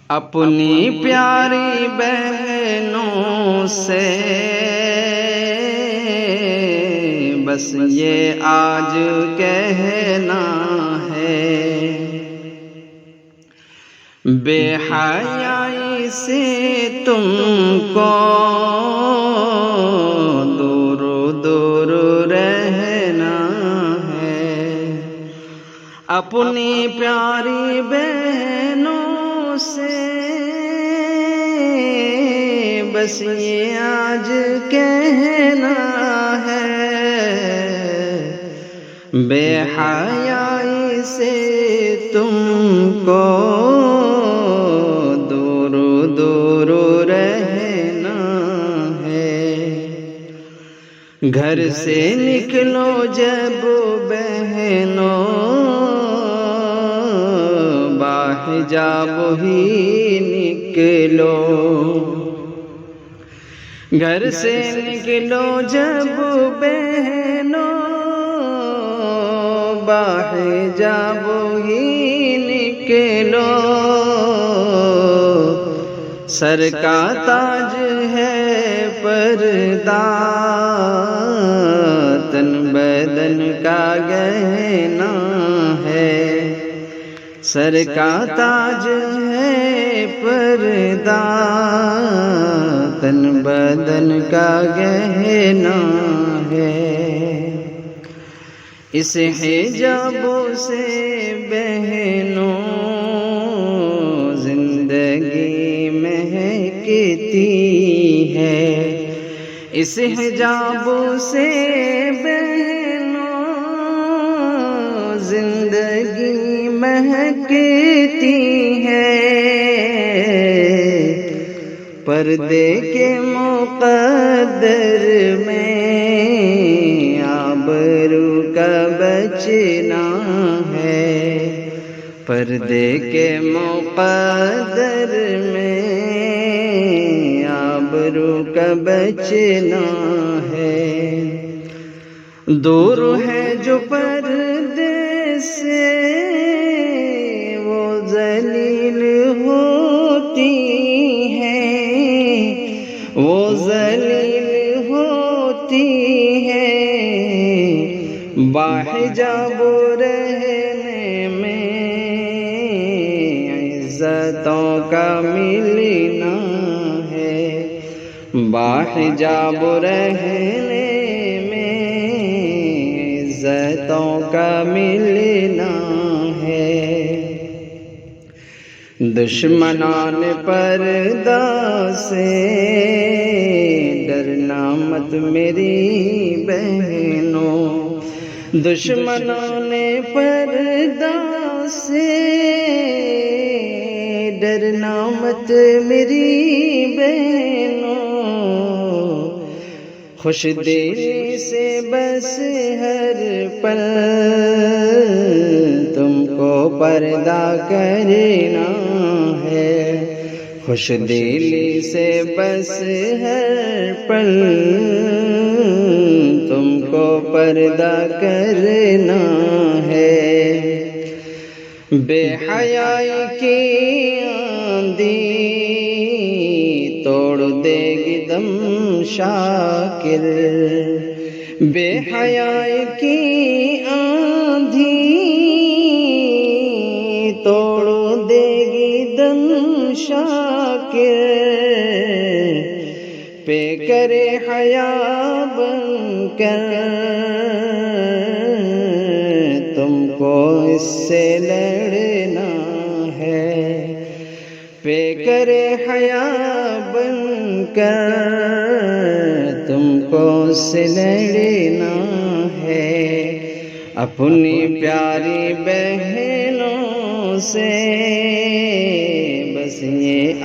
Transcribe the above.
اپنی پیاری بہنوں سے بس یہ آج کہنا ہے، بے حیائی سے تم کو دور دور رہنا ہے، اپنی پیاری بہنوں سے بس یہ آج کہنا ہے، بے حیائی سے تم کو دور دور رہنا ہے، گھر سے نکلو جب بہنوں باحجاب ہی نکلو، گھر سے نکلو جب بہنوں باحجاب ہی نکلو، سر کا تاج ہے پردہ تن بدن کا گہنا ہے، سر کا تاج ہے پردہ تن بدن کا گہنا ہے، اس حجاب سے بہنوں زندگی مہکتی ہے، اس حجاب سے بہنوں زندگی مہکتی ہے، پردے کے مقدر میں آبرو کا بچنا ہے، پردے کے مقدر میں آبرو کا بچنا ہے، دور ہے جو پردے سے وہ ذلیل ہوتی ہے، وہ ذلیل ہوتی ہے، باحجاب رہنے میں عزتوں کا ملنا ہے، باحجاب رہنے میں عزتوں کا ملنا ہے، دشمنان پردہ سے ڈرنا مت میری بہنوں، دشمنان پردہ سے ڈرنا مت میری بہنوں، خوش دلی سے بس ہر پل تم کو پردہ کرنا ہے، خوش دلی سے بس ہر پل تم کو پردہ کرنا ہے، بے حیائی کی آندھی توڑ دے گی دم شاکر، بے حیائی کی آندھی توڑ دے گی دم شاکر، پہ کرے حیا بن کر تم کو اس سے لڑنا ہے، پہ کرے حیا بن کر تم کو اس سے لڑنا ہے، اپنی پیاری بہنوں سے بس یہ